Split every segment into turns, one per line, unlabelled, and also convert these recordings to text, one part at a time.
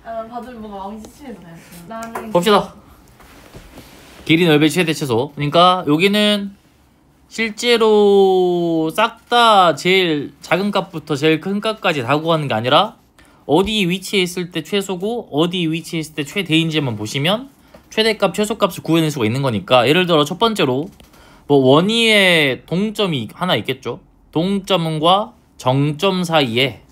다들 뭔가 왕지치해서 나는
봅시다. 길이 넓의 최대 최소. 그러니까 여기는 실제로 싹 다 제일 작은 값부터 제일 큰 값까지 다 구하는 게 아니라 어디 위치에 있을 때 최소고 어디 위치에 있을 때 최대인지만 보시면 최대값, 최소값을 구해낼 수가 있는 거니까, 예를 들어 첫 번째로 뭐 원위에 동점이 하나 있겠죠. 동점과 정점 사이에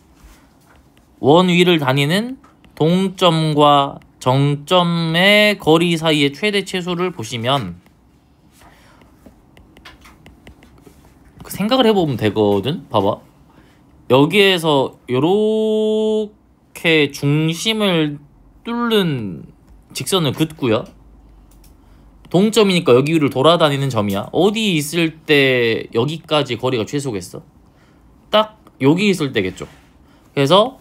원 위를 다니는 동점과 정점의 거리 사이의 최대 최소를 보시면 생각을 해보면 되거든. 봐봐. 여기에서 요렇게 중심을 뚫는 직선을 긋고요. 동점이니까 여기를 돌아다니는 점이야. 어디 있을 때 여기까지 거리가 최소겠어? 딱 여기 있을 때겠죠. 그래서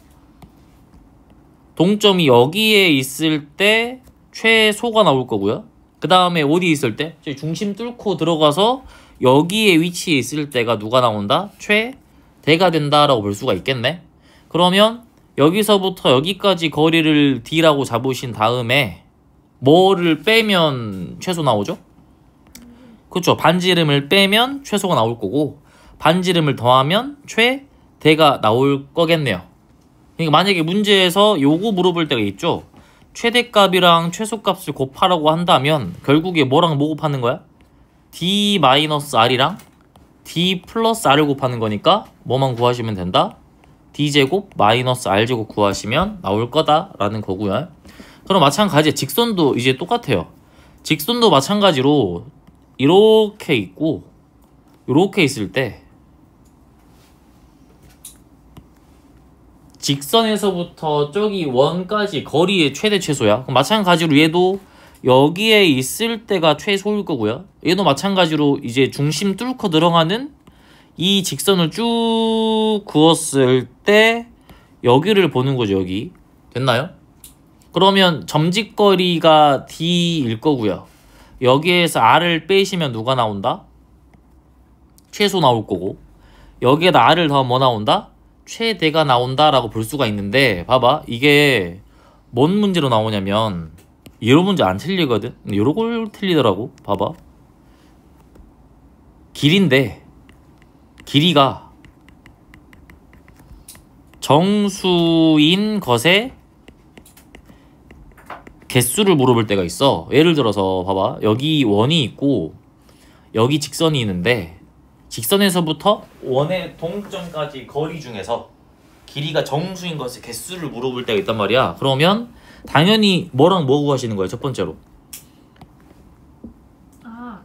동점이 여기에 있을 때 최소가 나올 거고요. 그 다음에 어디 있을 때? 저희 중심 뚫고 들어가서 여기에 위치에 있을 때가 누가 나온다? 최대가 된다라고 볼 수가 있겠네. 그러면 여기서부터 여기까지 거리를 D라고 잡으신 다음에 뭐를 빼면 최소 나오죠? 그렇죠. 반지름을 빼면 최소가 나올 거고, 반지름을 더하면 최대가 나올 거겠네요. 그러니까 만약에 문제에서 요거 물어볼 때가 있죠. 최대값이랑 최소값을 곱하라고 한다면 결국에 뭐랑 뭐 곱하는 거야? D-R이랑 D 플러스 R을 곱하는 거니까 뭐만 구하시면 된다? D제곱 마이너스 R제곱 구하시면 나올 거다라는 거고요. 그럼 마찬가지에 직선도 이제 똑같아요. 직선도 마찬가지로 이렇게 있고 이렇게 있을 때 직선에서부터 저기 원까지 거리의 최대 최소야. 그럼 마찬가지로 얘도 여기에 있을 때가 최소일 거고요. 얘도 마찬가지로 이제 중심 뚫고 들어가는 이 직선을 쭉 그었을 때 여기를 보는 거죠. 여기 됐나요? 그러면 점직거리가 D일 거고요. 여기에서 R을 빼시면 누가 나온다? 최소 나올 거고, 여기에다 R을 더하면 뭐 나온다? 최대가 나온다라고 볼 수가 있는데, 봐봐. 이게 뭔 문제로 나오냐면 이런 문제 안 틀리거든? 요런 걸 틀리더라고. 봐봐. 길인데 길이가 정수인 것에 개수를 물어볼 때가 있어. 예를 들어서 봐봐. 여기 원이 있고 여기 직선이 있는데 직선에서부터 원의 동점까지 거리 중에서 길이가 정수인 것의 개수를 물어볼 때가 있단 말이야. 그러면 당연히 뭐랑 뭐 구하시는 거예요? 첫 번째로.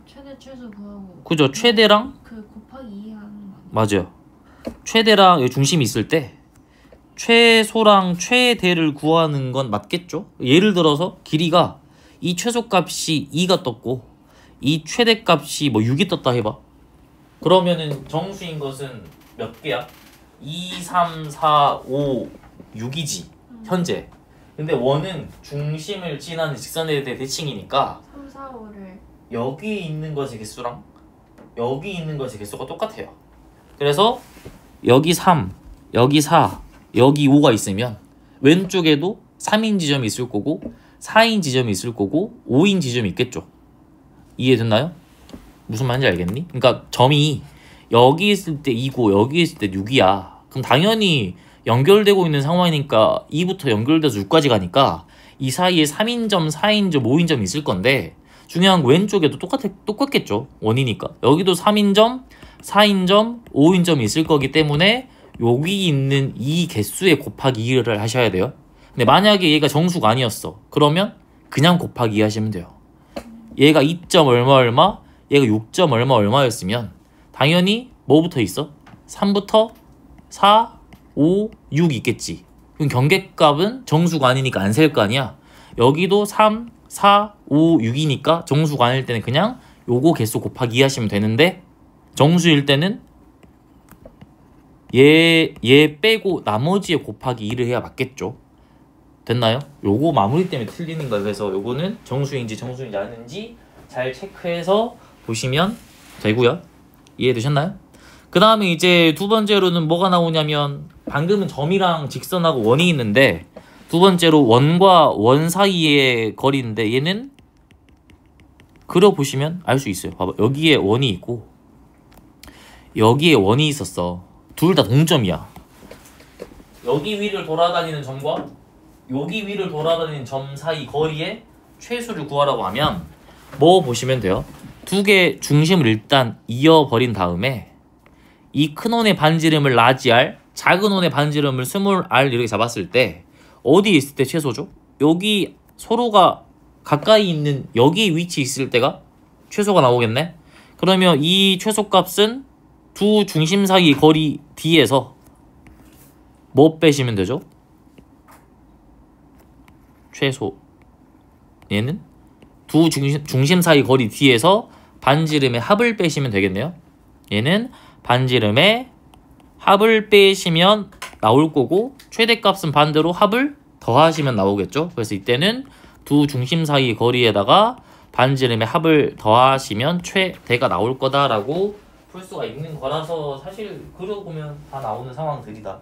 최대 최소 구하고.
그죠? 최대랑
곱하기 2 하는 거.
맞아요. 최대랑 여기 중심이 있을 때 최소랑 최대를 구하는 건 맞겠죠? 예를 들어서 길이가 이 최소값이 2가 떴고 이 최대값이 뭐 6이 떴다 해봐. 그러면은 정수인 것은 몇 개야? 2, 3, 4, 5, 6이지 현재. 근데 원은 중심을 지나는 직선에 대해 대칭이니까
3, 4, 5를
여기 있는 것의 개수랑 여기 있는 것의 개수가 똑같아요. 그래서 여기 3, 여기 4, 여기 5가 있으면 왼쪽에도 3인 지점이 있을 거고 4인 지점이 있을 거고 5인 지점이 있겠죠. 이해됐나요? 무슨 말인지 알겠니? 그러니까 점이 여기 있을 때 2고 여기 있을 때 6이야. 그럼 당연히 연결되고 있는 상황이니까 2부터 연결돼서 6까지 가니까 이 사이에 3인점, 4인점, 5인점이 있을 건데 중요한 거 왼쪽에도 똑같겠죠. 원이니까. 여기도 3인점, 4인점, 5인점이 있을 거기 때문에 여기 있는 이 개수에 곱하기 2를 하셔야 돼요. 근데 만약에 얘가 정수가 아니었어. 그러면 그냥 곱하기 2 하시면 돼요. 얘가 2점 얼마 얼마, 얘가 6점 얼마 얼마였으면 당연히 뭐부터 있어? 3부터 4, 5, 6 있겠지. 그럼 경계값은 정수가 아니니까 안 셀 거 아니야. 여기도 3, 4, 5, 6이니까 정수가 아닐 때는 그냥 요거 개수 곱하기 2 하시면 되는데 정수일 때는 얘 빼고 나머지에 곱하기 2를 해야 맞겠죠. 됐나요? 요거 마무리 때문에 틀리는 거예요. 그래서 요거는 정수인지 정수인지 아닌지 잘 체크해서 보시면 되고요. 이해되셨나요? 그 다음에 이제 두 번째로는 뭐가 나오냐면 방금은 점이랑 직선하고 원이 있는데 두 번째로 원과 원 사이의 거리인데 얘는 그려보시면 알 수 있어요. 봐봐. 여기에 원이 있고 여기에 원이 있었어. 둘 다 동점이야. 여기 위를 돌아다니는 점과 여기 위를 돌아다니는 점 사이 거리의 최소를 구하라고 하면 뭐 보시면 돼요. 두 개 중심을 일단 이어버린 다음에 이 큰 원의 반지름을 라지 R, 작은 원의 반지름을 스몰 r 이렇게 잡았을 때 어디에 있을 때 최소죠? 여기 서로가 가까이 있는 여기 위치 있을 때가 최소가 나오겠네? 그러면 이 최소값은 두 중심 사이 거리 D에서 뭐 빼시면 되죠? 최소. 얘는 두 중심 사이 거리 D에서 반지름의 합을 빼시면 되겠네요. 얘는 반지름의 합을 빼시면 나올 거고 최대값은 반대로 합을 더하시면 나오겠죠. 그래서 이때는 두 중심 사이 거리에다가 반지름의 합을 더하시면 최대가 나올 거다라고 풀 수가 있는 거라서 사실 그려보면 다 나오는 상황들이다.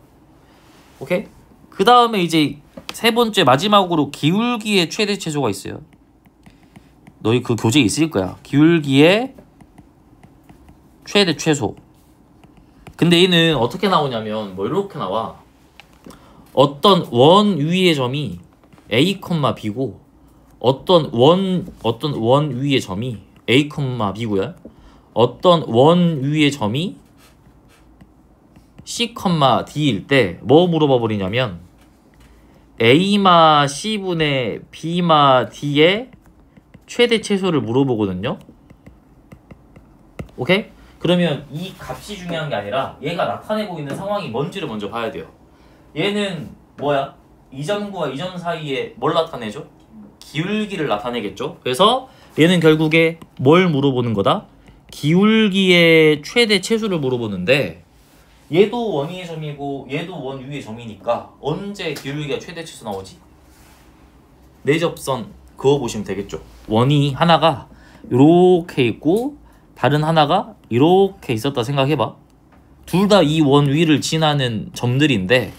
오케이? 그 다음에 이제 세 번째 마지막으로 기울기의 최대 최소가 있어요. 너희 그 교재에 있을 거야. 기울기의 최대 최소. 근데 얘는 어떻게 나오냐면 뭐 이렇게 나와. 어떤 원 위의 점이 A, B고 어떤 원 위의 점이 A, B고요. 어떤 원 위의 점이 C, D일 때 뭐 물어봐 버리냐면 A마 C분의 B마 D의 최대 최소를 물어보거든요. 오케이? 그러면 이 값이 중요한 게 아니라 얘가 나타내고 있는 상황이 뭔지를 먼저 봐야 돼요. 얘는 뭐야? 이 점과 이 점 사이에 뭘 나타내죠? 기울기를 나타내겠죠. 그래서 얘는 결국에 뭘 물어보는 거다? 기울기의 최대 최소를 물어보는데 얘도 원 위의 점이고 얘도 원 위의 점이니까 언제 기울기가 최대 최소 나오지? 내접선 그어보시면 되겠죠. 원이 하나가 이렇게 있고 다른 하나가 이렇게 있었다 생각해봐. 둘 다 이 원 위를 지나는 점들인데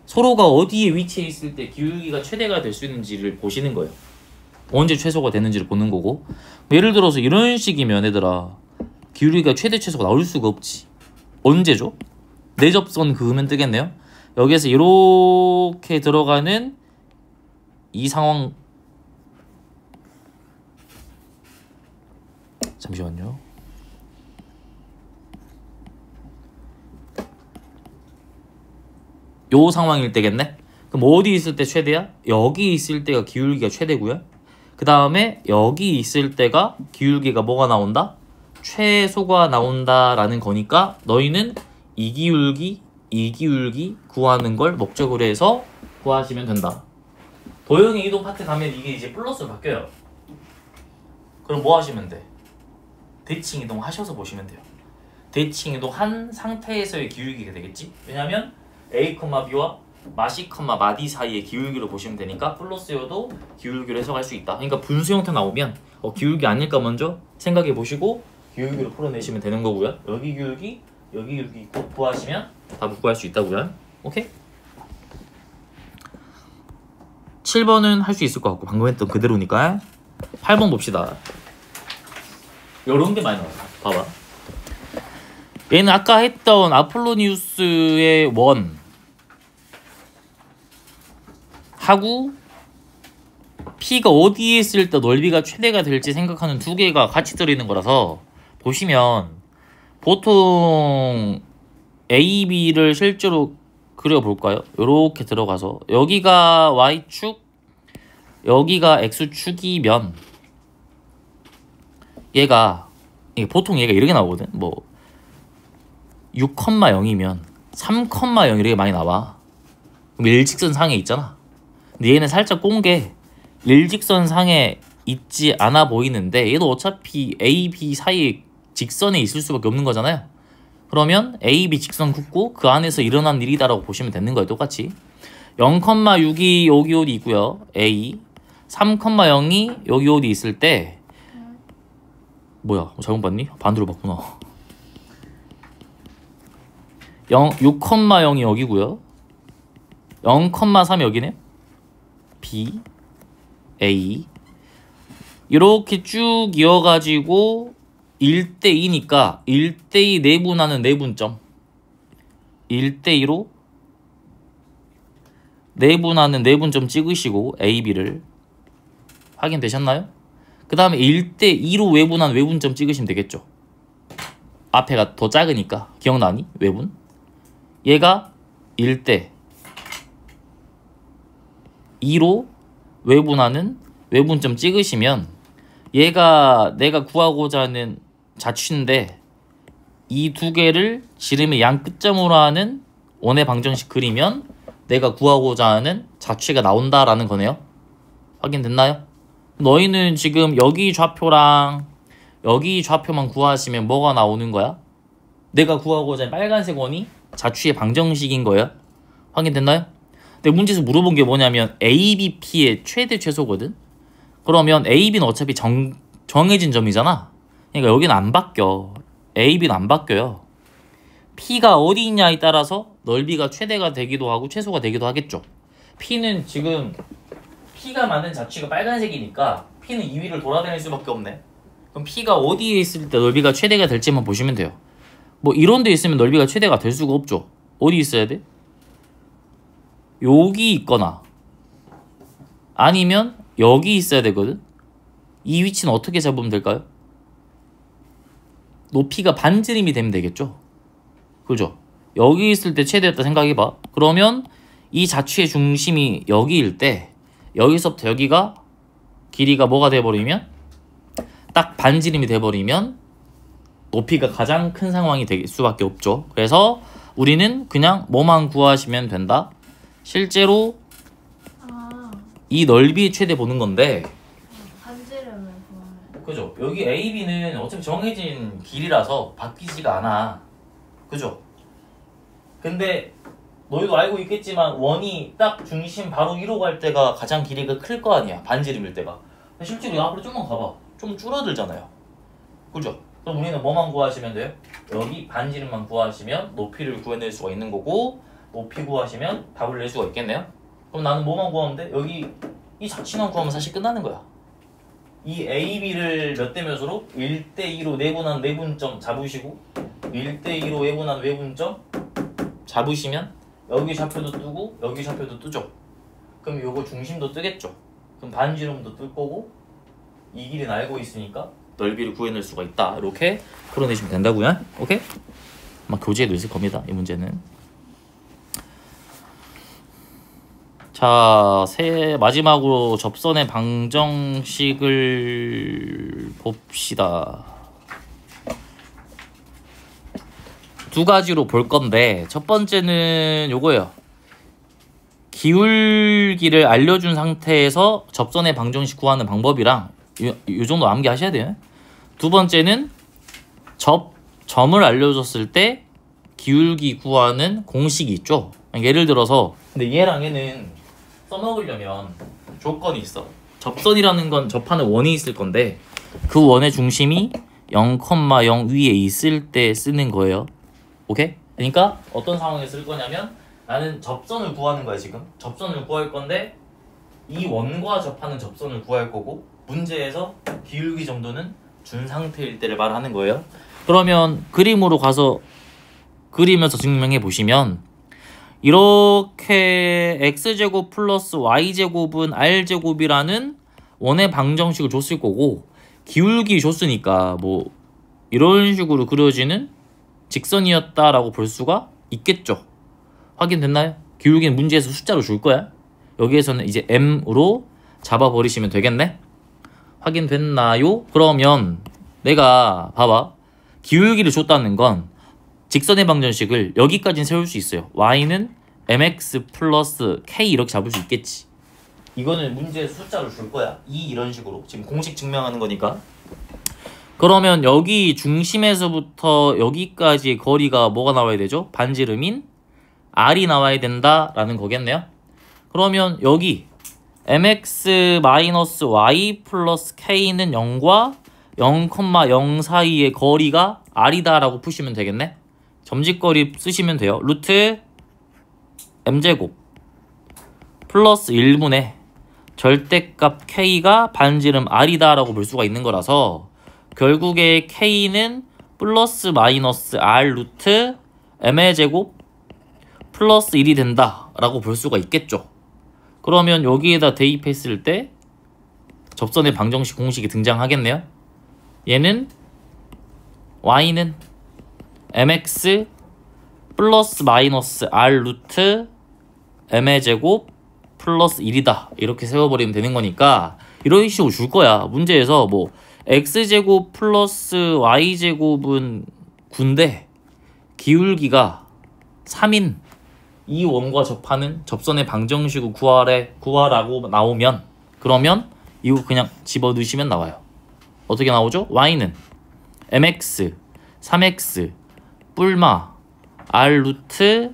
서로가 어디에 위치해 있을 때 기울기가 최대가 될 수 있는지를 보시는 거예요. 언제 최소가 되는지를 보는 거고. 예를 들어서 이런 식이면 얘들아 기울기가 최대 최소가 나올 수가 없지. 언제죠? 내접선 그으면 뜨겠네요. 여기에서 이렇게 들어가는 이 상황. 잠시만요. 요 상황일 때겠네. 그럼 어디 있을 때 최대야? 여기 있을 때가 기울기가 최대고요. 그 다음에 여기 있을 때가 기울기가 뭐가 나온다? 최소가 나온다라는 거니까 너희는 이 기울기 구하는 걸 목적으로 해서 구하시면 된다. 도형의 이동 파트 가면 이게 이제 플러스로 바뀌어요. 그럼 뭐 하시면 돼? 대칭 이동 하셔서 보시면 돼요. 대칭 이동 한 상태에서의 기울기가 되겠지? 왜냐면 A, B와 마C, 마D 사이의 기울기로 보시면 되니까 플러스여도 기울기로 해석할 수 있다. 그러니까 분수 형태 나오면 기울기 아닐까 먼저 생각해 보시고 기울기로 풀어내시면 되는 거고요. 여기 기울기 구하시면 답을 구할 수 있다고요. 오케이? 7번은 할 수 있을 것 같고 방금 했던 그대로니까 8번 봅시다. 요런 게 많이 나와요. 봐봐. 얘는 아까 했던 아폴로니우스의 원 하고 P가 어디에 있을 때 넓이가 최대가 될지 생각하는 두 개가 같이 들어있는 거라서 보시면 보통 A, B를 실제로 그려볼까요? 이렇게 들어가서 여기가 Y축 여기가 X축이면 보통 얘가 이렇게 나오거든. 뭐 6,0이면 3,0 이렇게 많이 나와. 그럼 일직선 상에 있잖아. 근데 얘는 살짝 꼰 게 일직선 상에 있지 않아 보이는데 얘도 어차피 A, B 사이에 직선에 있을 수밖에 없는 거잖아요. 그러면 A, B 직선 긋고 그 안에서 일어난 일이다라고 보시면 되는 거예요. 똑같이 0,6이 여기 어디 있고요. A 3,0이 여기 어디 있을 때 뭐야 잘못 봤니? 반대로 봤구나. 6,0이 여기고요. 0,3이 여기네. B, A 이렇게 쭉 이어가지고 1대2니까 1대2 내분하는 내분점 1대2로 내분하는 내분점 찍으시고 A, B를 확인되셨나요? 그 다음에 1대2로 외분한 외분점 찍으시면 되겠죠. 앞에가 더 작으니까 기억나니? 외분 얘가 1대2로 외분하는 외분점 찍으시면 얘가 내가 구하고자 하는 자취인데 이 두 개를 지름의 양 끝점으로 하는 원의 방정식 그리면 내가 구하고자 하는 자취가 나온다라는 거네요. 확인됐나요? 너희는 지금 여기 좌표랑 여기 좌표만 구하시면 뭐가 나오는 거야? 내가 구하고자 하는 빨간색 원이 자취의 방정식인 거예요. 확인됐나요? 근데 문제에서 물어본 게 뭐냐면 ABP의 최대 최소거든? 그러면 AB는 어차피 정해진 점이잖아. 그러니까 여기는 안 바뀌어. AB는 안 바뀌어요. P가 어디 있냐에 따라서 넓이가 최대가 되기도 하고 최소가 되기도 하겠죠. P는 지금 P가 만든 자취가 빨간색이니까 P는 이 위를 돌아다닐 수밖에 없네. 그럼 P가 어디에 있을 때 넓이가 최대가 될지만 보시면 돼요. 뭐 이런 데 있으면 넓이가 최대가 될 수가 없죠. 어디 있어야 돼? 여기 있거나 아니면 여기 있어야 되거든. 이 위치는 어떻게 잡으면 될까요? 높이가 반지름이 되면 되겠죠. 그죠? 여기 있을 때 최대였다 생각해봐. 그러면 이 자취의 중심이 여기일 때 여기서부터 여기가 길이가 뭐가 돼버리면 딱 반지름이 돼버리면 높이가 가장 큰 상황이 될 수밖에 없죠. 그래서 우리는 그냥 뭐만 구하시면 된다. 실제로 이 넓이의 최대 보는 건데
반지름을 구하면
그죠? 여기 A, B는 어차피 정해진 길이라서 바뀌지가 않아. 그죠? 근데 너희도 알고 있겠지만 원이 딱 중심 바로 1호 갈 때가 가장 길이가 클 거 아니야. 반지름일 때가. 근데 실제로 앞으로 좀만 가봐. 좀 줄어들잖아요. 그죠? 그럼 우리는 뭐만 구하시면 돼요? 여기 반지름만 구하시면 높이를 구해낼 수가 있는 거고 높이 구하시면 답을 낼 수가 있겠네요. 그럼 나는 뭐만 구하면 돼? 여기 이 자취만 구하면 사실 끝나는 거야. 이 A, B를 몇 대 몇으로? 1대2로 내분한 내분점 잡으시고 1대2로 외분한 외분점 잡으시면 여기 좌표도 뜨고 여기 좌표도 뜨죠. 그럼 요거 중심도 뜨겠죠. 그럼 반지름도 뜰 거고 이 길이는 알고 있으니까 넓이를 구해낼 수가 있다. 이렇게 풀어내시면 된다고요. 오케이? 아마 교재에도 있을 겁니다. 이 문제는. 자, 마지막으로 접선의 방정식을 봅시다. 두 가지로 볼 건데 첫 번째는 요거예요. 기울기를 알려준 상태에서 접선의 방정식 구하는 방법이랑 요 정도 암기하셔야 돼요. 두 번째는 점을 알려줬을 때 기울기 구하는 공식이 있죠. 예를 들어서 근데 얘랑 얘는 써먹으려면 조건이 있어. 접선이라는 건 접하는 원이 있을 건데 그 원의 중심이 0,0 위에 있을 때 쓰는 거예요. 오케이? 그러니까 어떤 상황에 쓸 거냐면 나는 접선을 구하는 거야. 지금 접선을 구할 건데 이 원과 접하는 접선을 구할 거고 문제에서 기울기 정도는 준 상태일 때를 말하는 거예요. 그러면 그림으로 가서 그리면서 증명해 보시면 이렇게 x제곱 플러스 y제곱은 r제곱이라는 원의 방정식을 줬을 거고 기울기 줬으니까 뭐 이런 식으로 그려지는 직선이었다라고 볼 수가 있겠죠. 확인됐나요? 기울기는 문제에서 숫자로 줄 거야. 여기에서는 이제 m으로 잡아버리시면 되겠네. 확인됐나요? 그러면 내가 봐봐. 기울기를 줬다는 건 직선의 방정식을 여기까지는 세울 수 있어요. y는 mx 플러스 k 이렇게 잡을 수 있겠지. 이거는 문제에서 숫자로 줄 거야. 이런 식으로. 지금 공식 증명하는 거니까. 그러면 여기 중심에서부터 여기까지의 거리가 뭐가 나와야 되죠? 반지름인 r이 나와야 된다라는 거겠네요. 그러면 여기 mx-y 플러스 k는 0과 0,0 사이의 거리가 r이다 라고 푸시면 되겠네. 점집거리 쓰시면 돼요. 루트 m제곱 플러스 1분의 절대값 K가 반지름 R이다 라고 볼 수가 있는 거라서 결국에 K는 플러스 마이너스 R 루트 M의 제곱 플러스 1이 된다 라고 볼 수가 있겠죠. 그러면 여기에다 대입했을 때 접선의 방정식 공식이 등장하겠네요. 얘는 Y는 mx 플러스 마이너스 R 루트 M의 제곱 플러스 1이다 이렇게 세워버리면 되는 거니까 이런 식으로 줄 거야. 문제에서 뭐 x제곱 플러스 y제곱은 9인데 기울기가 3인 이 원과 접하는 접선의 방정식을 구하라고 나오면 그러면 이거 그냥 집어넣으시면 나와요. 어떻게 나오죠? y는 mx 3x 뿔마 r 루트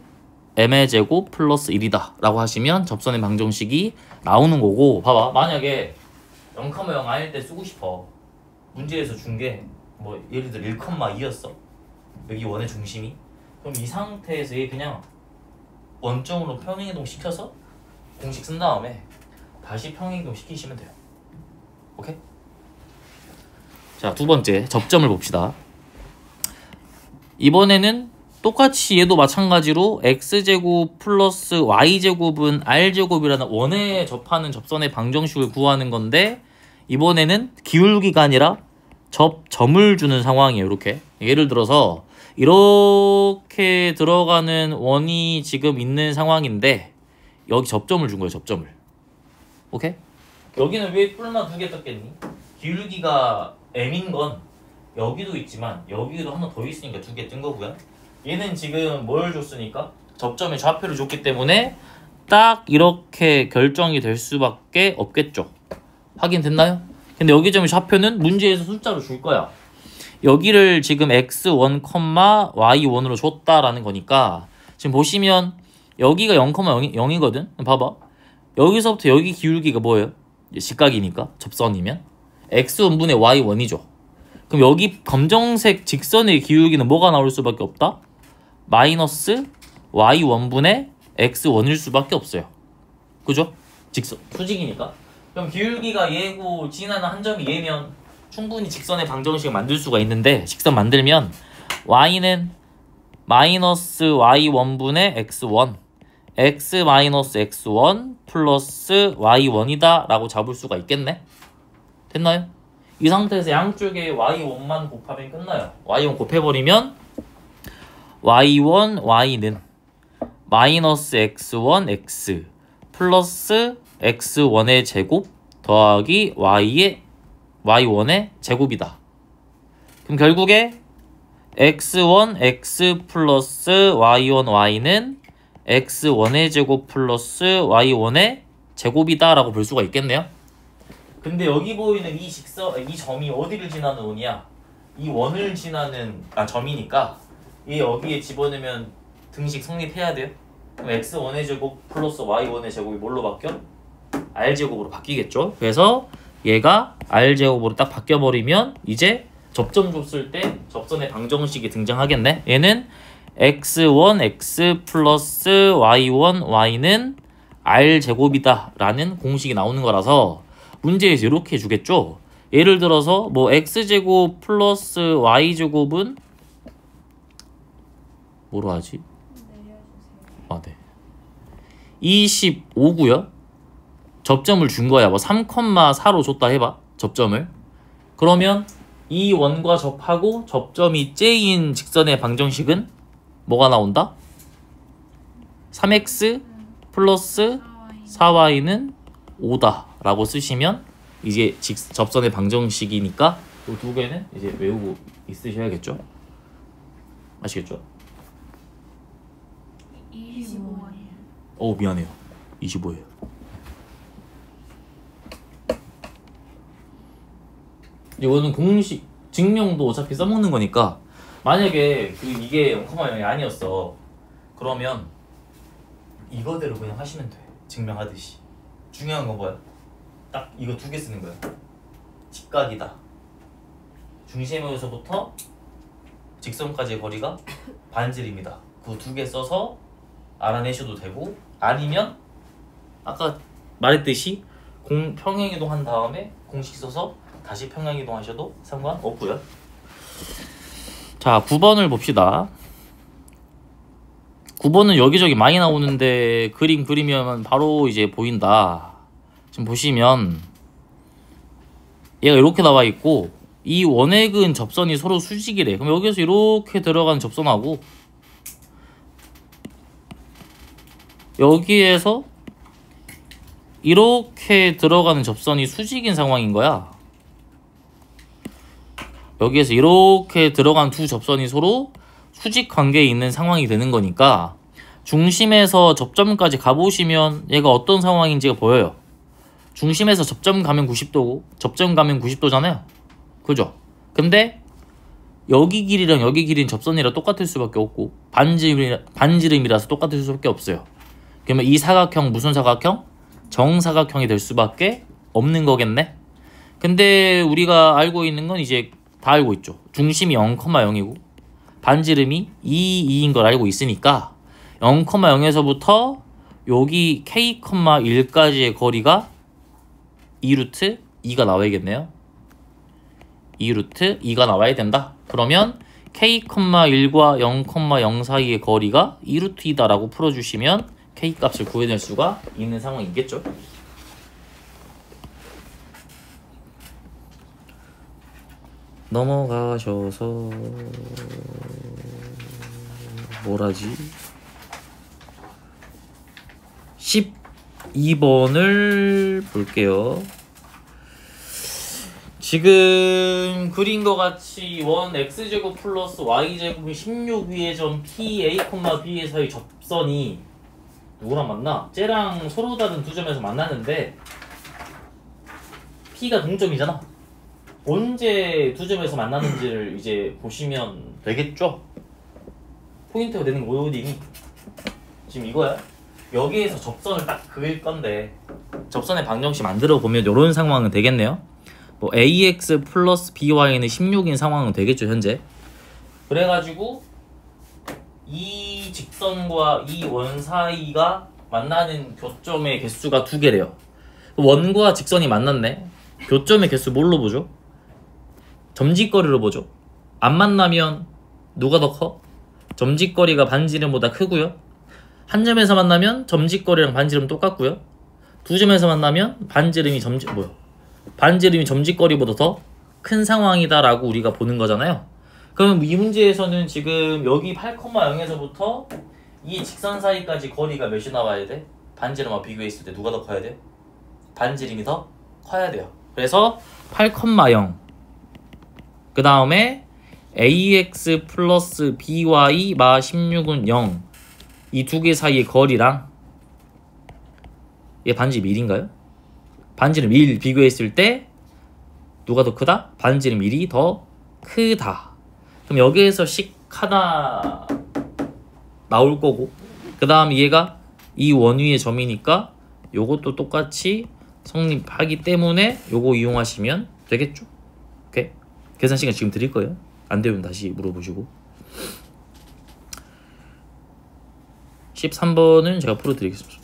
m의 제곱 플러스 1이다 라고 하시면 접선의 방정식이 나오는 거고 봐봐 만약에 0,0 아닐 때 쓰고 싶어 문제에서 준 게 뭐 예를 들어 1,2였어 여기 원의 중심이 그럼 이 상태에서 얘 그냥 원점으로 평행이동 시켜서 공식 쓴 다음에 다시 평행이동 시키시면 돼요. 오케이? 자, 두 번째 접점을 봅시다. 이번에는 똑같이 얘도 마찬가지로 x제곱 플러스 y제곱은 r제곱이라는 원에 접하는 접선의 방정식을 구하는 건데 이번에는 기울기가 아니라 접점을 주는 상황이에요. 이렇게 예를 들어서 이렇게 들어가는 원이 지금 있는 상황인데 여기 접점을 준 거예요. 접점을. 오케이? 여기는 왜 뿔마 2개 떴겠니? 기울기가 m인 건 여기도 있지만 여기도 하나 더 있으니까 2개 뜬 거고요. 얘는 지금 뭘 줬으니까 접점의 좌표를 줬기 때문에 딱 이렇게 결정이 될 수밖에 없겠죠. 확인됐나요? 근데 여기 점의 좌표는 문제에서 숫자로 줄 거야. 여기를 지금 x1, y1으로 줬다라는 거니까 지금 보시면 여기가 0,0이거든. 봐봐. 여기서부터 여기 기울기가 뭐예요? 직각이니까 접선이면 x1분의 y1이죠. 그럼 여기 검정색 직선의 기울기는 뭐가 나올 수밖에 없다? 마이너스 y1분의 x1일 수밖에 없어요. 그죠? 직선, 수직이니까. 그럼 기울기가 얘고 지나는 한 점이 얘면 충분히 직선의 방정식을 만들 수가 있는데 직선 만들면 y는 마이너스 y1분의 x1 x 마이너스 x1 플러스 y1이다 라고 잡을 수가 있겠네. 됐나요? 이 상태에서 양쪽에 y1만 곱하면 끝나요. y1 곱해버리면 y1, y는 마이너스 x1, x 플러스 x1의 제곱 더하기 y1의 제곱이다. 그럼 결국에 x1, x 플러스 y1, y는 x1의 제곱 플러스 y1의 제곱이다 라고 볼 수가 있겠네요. 근데 여기 보이는 이 점이 어디를 지나는 원이야? 이 원을 지나는 점이니까 얘 여기에 집어넣으면 등식 성립해야 돼요. 그럼 x1의 제곱 플러스 y1의 제곱이 뭘로 바뀌어? r제곱으로 바뀌겠죠. 그래서 얘가 r제곱으로 딱 바뀌어버리면 이제 접점 줬을 때 접선의 방정식이 등장하겠네. 얘는 x1, x 플러스 y1, y는 r제곱이다 라는 공식이 나오는 거라서 문제에서 이렇게 주겠죠. 예를 들어서 뭐 x제곱 플러스 y제곱은 뭐로 하지? 아, 네. 25고요. 접점을 준 거야. 뭐 3,4로 줬다 해봐. 접점을. 그러면 이 원과 접하고 접점이 째인 직선의 방정식은 뭐가 나온다? 3x 플러스 4y는 5다 라고 쓰시면 이제 접선의 방정식이니까 이 두 개는 이제 외우고 있으셔야겠죠. 아시겠죠?
25원이에요.
미안해요. 25예요. 이거는 공식 증명도 어차피 써먹는 거니까 만약에 이게 0,0이 아니었어 그러면 이거대로 그냥 하시면 돼. 증명하듯이. 중요한 건 뭐야? 딱 이거 2개 쓰는 거야. 직각이다. 중심에서부터 직선까지의 거리가 반지름이다. 그 2개 써서 알아내셔도 되고 아니면 아까 말했듯이 평행이동 한 다음에 공식 써서 다시 평행이동 하셔도 상관없고요. 자, 9번을 봅시다. 9번은 여기저기 많이 나오는데 그림 그리면 바로 이제 보인다. 지금 보시면 얘가 이렇게 나와 있고 이 원액은 접선이 서로 수직이래. 그럼 여기서 이렇게 들어가는 접선하고 여기에서 이렇게 들어가는 접선이 수직인 상황인 거야. 여기에서 이렇게 들어간 두 접선이 서로 수직 관계에 있는 상황이 되는 거니까 중심에서 접점까지 가보시면 얘가 어떤 상황인지가 보여요. 중심에서 접점 가면 90도고 접점 가면 90도잖아요. 그죠? 근데 여기 길이랑 여기 길이는 접선이랑 똑같을 수밖에 없고 반지름이라서 똑같을 수밖에 없어요. 그러면 이 사각형 무슨 사각형? 정사각형이 될 수밖에 없는 거겠네. 근데 우리가 알고 있는 건 이제 다 알고 있죠. 중심이 0,0이고 반지름이 2인 걸 알고 있으니까 0,0에서부터 여기 K,1까지의 거리가 2루트 2가 나와야겠네요. 2루트 2가 나와야 된다. 그러면 K,1과 0,0 사이의 거리가 2루트 2다 라고 풀어주시면 K 값을 구해낼 수가 있는 상황이겠죠. 넘어가셔서 뭐라지? 12번을 볼게요. 지금 그린 것 같이 원 x제곱 플러스 y제곱이 16 위의 점 p a, b의 사이 접선이 누구랑 만나? 쟤랑 서로 다른 두 점에서 만나는데 p가 동점이잖아. 언제 두 점에서 만나는지를 이제 보시면 되겠죠? 포인트가 되는 오요딩이 지금 이거야. 여기에서 접선을 딱 그을 건데 접선의 방정식 만들어 보면 이런 상황은 되겠네요. 뭐 ax 플러스 by는 16인 상황은 되겠죠, 현재. 그래가지고 이 직선과 이 원 사이가 만나는 교점의 개수가 2개래요. 원과 직선이 만났네. 교점의 개수 뭘로 보죠? 점직거리로 보죠. 안 만나면 누가 더 커? 점직거리가 반지름보다 크고요. 한 점에서 만나면 점직거리랑 반지름 똑같고요. 두 점에서 만나면 반지름이 점직거리보다 더 큰 상황이다라고 우리가 보는 거잖아요. 그럼 이 문제에서는 지금 여기 8,0에서부터 이 직선 사이까지 거리가 몇이 나와야 돼? 반지름과 비교했을 때 누가 더 커야 돼? 반지름이 더 커야 돼요. 그래서 8,0 그 다음에 ax 플러스 by 마 16은 0 이 두 개 사이의 거리랑 얘 반지름 1인가요? 반지름 1 비교했을 때 누가 더 크다? 반지름 1이 더 크다. 그럼 여기에서 식 하나 나올 거고 그 다음 얘가 이 원위의 점이니까 요것도 똑같이 성립하기 때문에 요거 이용하시면 되겠죠? 오케이? 계산 시간 지금 드릴 거예요. 안 되면 다시 물어보시고 13번은 제가 풀어드리겠습니다.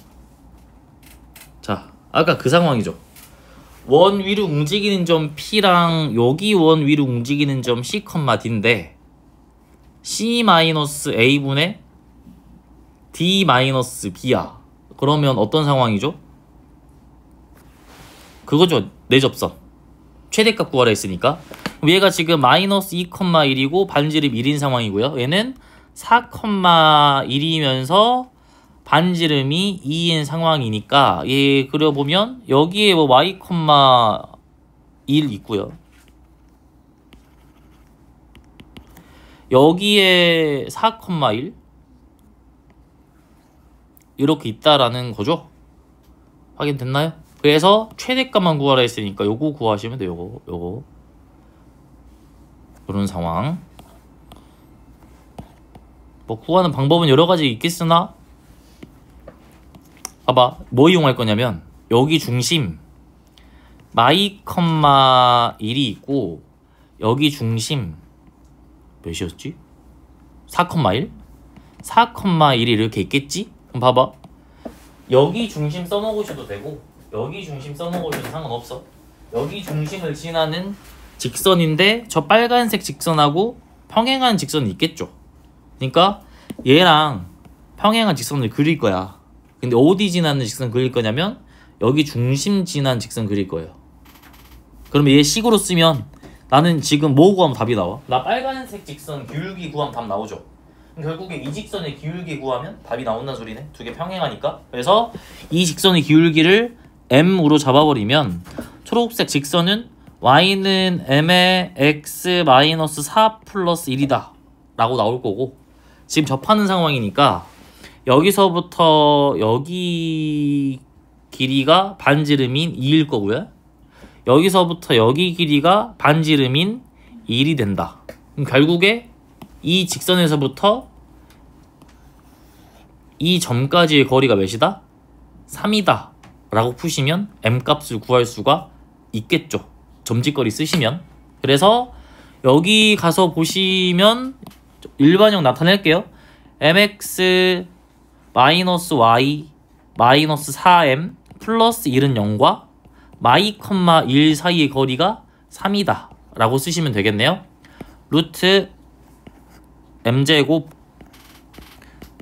자, 아까 그 상황이죠. 원 위로 움직이는 점 P랑 여기 원 위로 움직이는 점 C, D인데 C-A분의 D-B야. 그러면 어떤 상황이죠? 그거죠. 내접선. 최대값 구하라 했으니까. 얘가 지금 마이너스 2,1이고 반지름 1인 상황이고요. 얘는 4,1이면서 반지름이 2인 상황이니까 얘 그려보면 여기에 뭐 y,1 있고요. 여기에 4,1 이렇게 있다라는 거죠. 확인됐나요? 그래서 최대값만 구하라 했으니까 요거 구하시면 돼요. 요거 그런 상황. 뭐 구하는 방법은 여러 가지 있겠으나 봐봐. 뭐 이용할 거냐면 여기 중심 y,1이 있고 여기 중심 몇이었지? 4,1? 4,1이 이렇게 있겠지? 그럼 봐봐. 여기 중심 써먹으셔도 되고 여기 중심 써먹어도 상관없어. 여기 중심을 지나는 직선인데 저 빨간색 직선하고 평행한 직선이 있겠죠. 그러니까 얘랑 평행한 직선을 그릴 거야. 근데 어디 지나는 직선 그릴 거냐면 여기 중심 지난 직선 그릴 거예요. 그러면 얘 식으로 쓰면 나는 지금 뭐 구하면 답이 나와? 나 빨간색 직선 기울기 구하면 답 나오죠. 결국에 이 직선의 기울기 구하면 답이 나온다는 소리네. 두 개 평행하니까. 그래서 이 직선의 기울기를 m으로 잡아버리면 초록색 직선은 y는 m의 x-4 플러스 1이다 라고 나올 거고, 지금 접하는 상황이니까 여기서부터 여기 길이가 반지름인 2일 거고요. 여기서부터 여기 길이가 반지름인 1이 된다. 그럼 결국에 이 직선에서부터 이 점까지의 거리가 몇이다? 3이다 라고 푸시면 m값을 구할 수가 있겠죠. 점짓거리 쓰시면. 그래서 여기 가서 보시면 일반형 나타낼게요. mx 마이너스 y 마이너스 4m 플러스 1은 0과 y, 1 사이의 거리가 3이다 라고 쓰시면 되겠네요. 루트 m제곱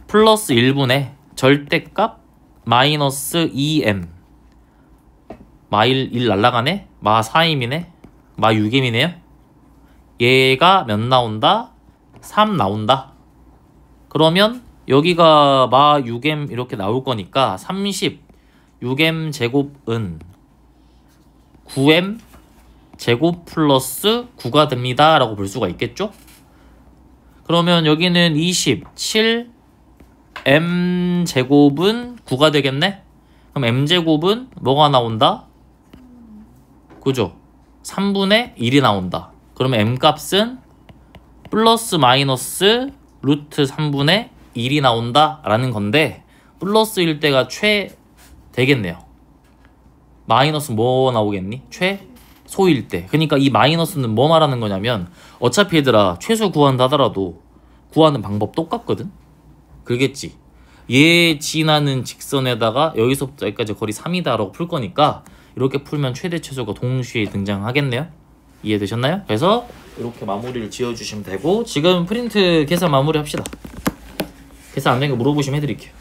플러스 1분의 절대값 마이너스 2m 마 1 날라가네? 마 4m이네? 마 6m이네요? 얘가 몇 나온다? 3 나온다. 그러면 여기가 마 6m 이렇게 나올 거니까 36m 제곱은 9m 제곱 플러스 9가 됩니다 라고 볼 수가 있겠죠? 그러면 여기는 27 m 제곱은 9가 되겠네? 그럼 m 제곱은 뭐가 나온다? 그죠? 3분의 1이 나온다. 그러면 m 값은 플러스 마이너스 루트 3분의 1이 나온다 라는 건데, 플러스일 때가 최 되겠네요. 마이너스 뭐 나오겠니? 최소일 때. 그러니까 이 마이너스는 뭐 말하는 거냐면 어차피 얘들아 최소 구한다 하더라도 구하는 방법 똑같거든? 그러겠지. 얘 지나는 직선에다가 여기서부터 여기까지 거리 3이다 라고 풀 거니까 이렇게 풀면 최대 최소가 동시에 등장하겠네요. 이해되셨나요? 그래서 이렇게 마무리를 지어주시면 되고, 지금 프린트 계산 마무리 합시다. 계산 안 된 거 물어보시면 해드릴게요.